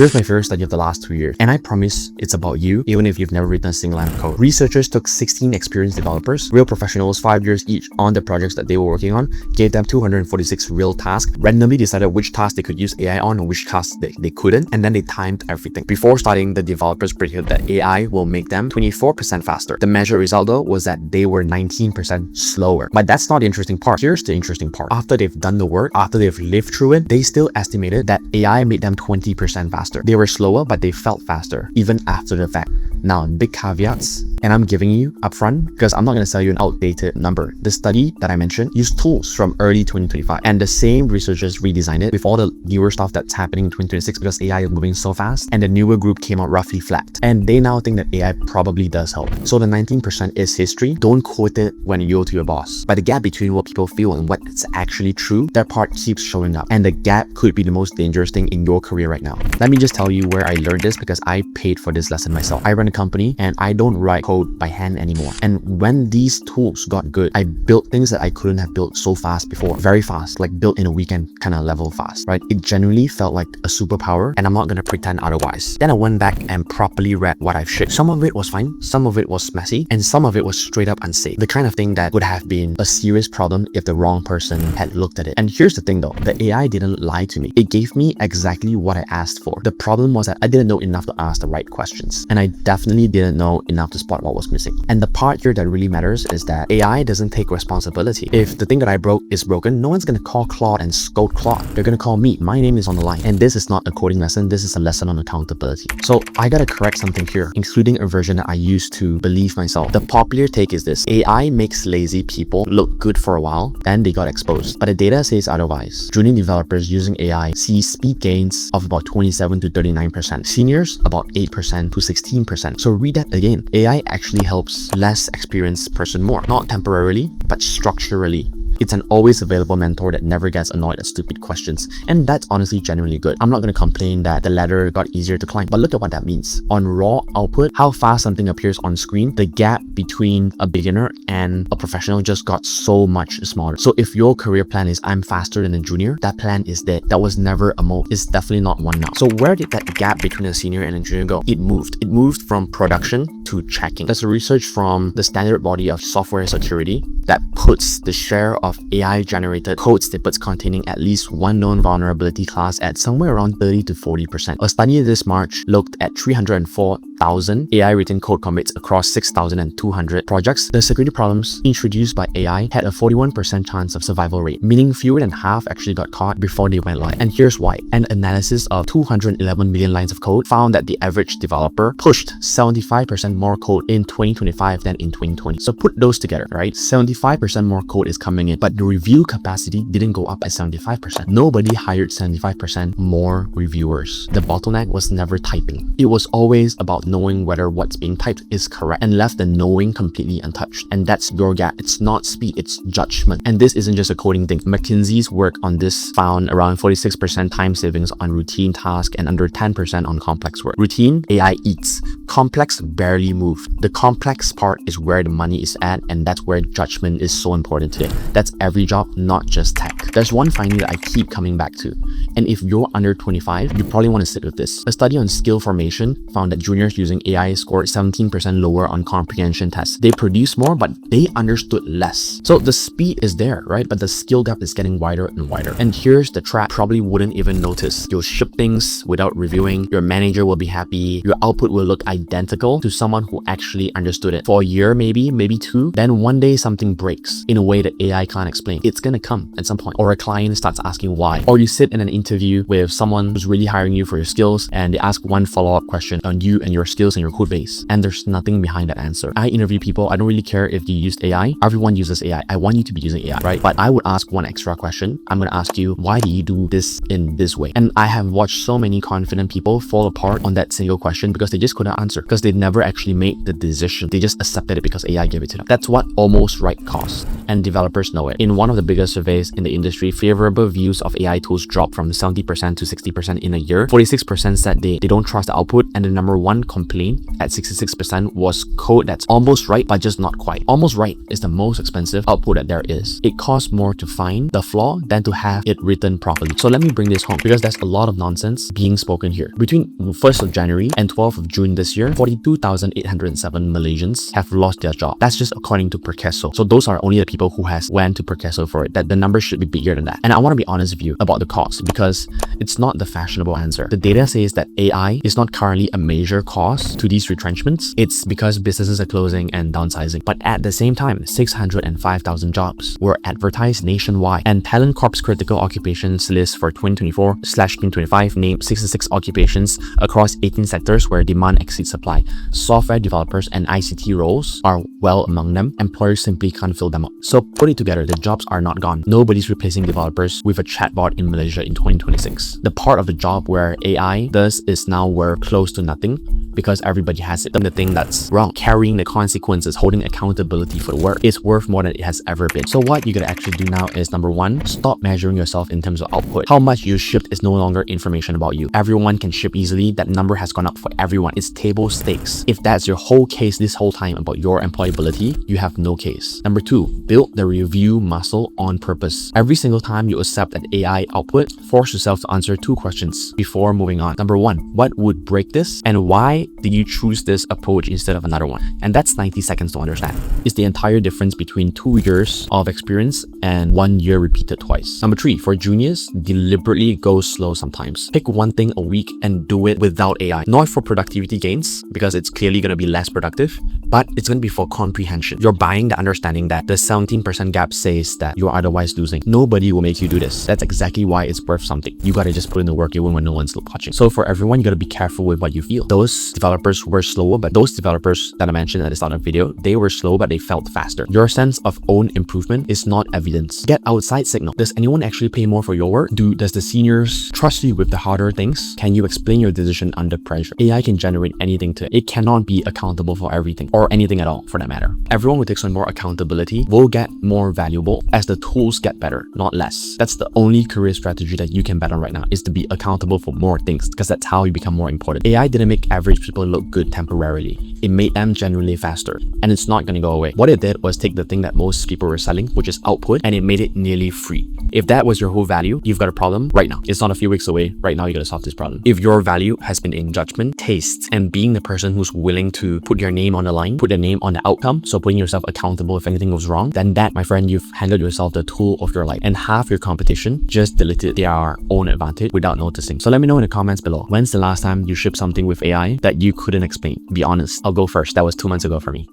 Here's my favorite study of the last 2 years, and I promise it's about you, even if you've never written a single line of code. Researchers took 16 experienced developers, real professionals, 5 years each on the projects that they were working on, gave them 246 real tasks, randomly decided which tasks they could use AI on and which tasks they couldn't, and then they timed everything. Before starting, the developers predicted that AI will make them 24% faster. The measured result though was that they were 19% slower. But that's not the interesting part. Here's the interesting part. After they've done the work, after they've lived through it, they still estimated that AI made them 20% faster. They were slower, but they felt faster, even after the fact. Now, big caveats, and I'm giving you upfront because I'm not going to sell you an outdated number. The study that I mentioned used tools from early 2025, and the same researchers redesigned it with all the newer stuff that's happening in 2026 because AI is moving so fast, and the newer group came out roughly flat. And they now think that AI probably does help. So the 19% is history. Don't quote it when you go to your boss. But the gap between what people feel and what's actually true, that part keeps showing up. And the gap could be the most dangerous thing in your career right now. Let me just tell you where I learned this because I paid for this lesson myself. I run a company and I don't write code by hand anymore. And when these tools got good, I built things that I couldn't have built so fast before. Very fast, like built in a weekend kind of level fast, right? It genuinely felt like a superpower, and I'm not gonna pretend otherwise. Then I went back and properly read what I've shipped. Some of it was fine, some of it was messy, and some of it was straight up unsafe. The kind of thing that would have been a serious problem if the wrong person had looked at it. And here's the thing though, the AI didn't lie to me. It gave me exactly what I asked for. The problem was that I didn't know enough to ask the right questions. And I definitely didn't know enough to spot what was missing. And the part here that really matters is that AI doesn't take responsibility. If the thing that I broke is broken, no one's gonna call Claude and scold Claude. They're gonna call me. My name is on the line. And this is not a coding lesson, this is a lesson on accountability. So I gotta correct something here, including a version that I used to believe myself. The popular take is this: AI makes lazy people look good for a while, then they got exposed. But the data says otherwise. Junior developers using AI see speed gains of about 27 to 39%. Seniors, about 8% to 16%. So read that again. AI actually helps less experienced person more, not temporarily, but structurally. It's an always available mentor that never gets annoyed at stupid questions, and that's honestly genuinely good. I'm not going to complain that the ladder got easier to climb, but look at what that means. On raw output, how fast something appears on screen, the gap between a beginner and a professional just got so much smaller. So if your career plan is I'm faster than a junior, that plan is dead. That was never a mode. It's definitely not one now. So where did that gap between a senior and a junior go? It moved. It moved from production to checking. There's a research from the standard body of software security that puts the share of AI-generated code snippets containing at least one known vulnerability class at somewhere around 30 to 40%. A study this March looked at 304,000 AI-written code commits across 6,200 projects. The security problems introduced by AI had a 41% chance of survival rate, meaning fewer than half actually got caught before they went live. And here's why. An analysis of 211 million lines of code found that the average developer pushed 75% more code in 2025 than in 2020. So put those together, right? 75% more code is coming in, but the review capacity didn't go up by 75%. Nobody hired 75% more reviewers. The bottleneck was never typing. It was always about knowing whether what's being typed is correct, and left the knowing completely untouched. And that's your gap. It's not speed, it's judgment. And this isn't just a coding thing. McKinsey's work on this found around 46% time savings on routine tasks and under 10% on complex work. Routine, AI eats. Complex barely move. The complex part is where the money is at, and that's where judgment is so important today. That's every job, not just tech. There's one finding that I keep coming back to, and if you're under 25, you probably want to sit with this. A study on skill formation found that juniors using AI scored 17% lower on comprehension tests. They produced more, but they understood less. So the speed is there, right? But the skill gap is getting wider and wider. And here's the trap: probably wouldn't even notice. You'll ship things without reviewing. Your manager will be happy. Your output will look identical to someone who actually understood it for a year, maybe 2. Then one day something breaks in a way that AI can't explain. It's gonna come at some point. Or a client starts asking why. Or you sit in an interview with someone who's really hiring you for your skills, and they ask one follow-up question on you and your skills and your code base, and there's nothing behind that answer. I interview people. I don't really care if you used AI. Everyone uses AI. I want you to be using AI, right? But I would ask one extra question. I'm gonna ask you, why do you do this in this way? And I have watched so many confident people fall apart on that single question because they just couldn't answer, because they never actually made the decision. They just accepted it because AI gave it to them. That's what almost right costs, and developers know it. In one of the biggest surveys in the industry, favorable views of AI tools dropped from 70% to 60% in a year. 46% said they don't trust the output, and the number one complaint at 66% was code that's almost right but just not quite. Almost right is the most expensive output that there is. It costs more to find the flaw than to have it written properly. So let me bring this home because there's a lot of nonsense being spoken here. Between 1st of January and 12th of June this year, 42,807 Malaysians have lost their job. That's just according to Perkeso. So those are only the people who has went to Perkeso for it. That the number should be bigger than that. And I want to be honest with you about the cost because it's not the fashionable answer. The data says that AI is not currently a major cost to these retrenchments. It's because businesses are closing and downsizing. But at the same time, 605,000 jobs were advertised nationwide, and Talent Corp's critical occupations list for 2024/2025 named 66 occupations across 18 sectors where demand exceeds supply. Software developers and ICT roles are well among them. Employers simply can't fill them up. So put it together, the jobs are not gone. Nobody's replacing developers with a chatbot in Malaysia in 2026. The part of the job where AI does is now worth close to nothing because everybody has it. The thing that's wrong, carrying the consequences, holding accountability for the work, is worth more than it has ever been. So what you gotta actually do now is, number one, stop measuring yourself in terms of output. How much you shipped is no longer information about you. Everyone can ship easily. That number has gone up for everyone. It's table stakes. If that's your whole case this whole time about your employability, you have no case. Number two, build the review muscle on purpose. Every single time you accept an AI output, force yourself to answer two questions before moving on. Number one, what would break this? And why did you choose this approach instead of another one? And that's 90 seconds to understand. It's the entire difference between 2 years of experience and 1 year repeated twice. Number three, for juniors, deliberately go slow sometimes. Pick one thing a week and do it without AI. Not for productivity gains, because it's clearly going to be less productive, but it's going to be for comprehension. You're buying the understanding that the 17% gap says that you're otherwise losing. Nobody will make you do this. That's exactly why it's worth something. You gotta just put in the work even when no one's watching. So for everyone, you gotta be careful with what you feel. Those developers were slower, but those developers that I mentioned at the start of the video, they were slow, but they felt faster. Your sense of own improvement is not evidence. Get outside signal. Does anyone actually pay more for your work? Does the seniors trust you with the harder things? Can you explain your decision under pressure? AI can generate anything to it. It cannot be accountable for everything or anything at all for that matter. Everyone who takes on more accountability will get more valuable as the tools get better, not less. That's the only career strategy that you can bet on right now, is to be accountable for more things, because that's how you become more important. AI didn't make average people look good temporarily. It made them genuinely faster, and it's not going to go away. What it did was take the thing that most people were selling, which is output, and it made it nearly free. If that was your whole value, you've got a problem right now. It's not a few weeks away. Right now, you got to solve this problem. If your value has been in judgment, taste, and being the person who's willing to put your name on the line, put your name on the outcome, so putting yourself accountable if anything goes wrong, then that, my friend, you've handed yourself the tool of your life. And half your competition just deleted their own advantage without noticing. So let me know in the comments below. When's the last time you shipped something with AI that you couldn't explain? Be honest. I'll go first. That was 2 months ago for me.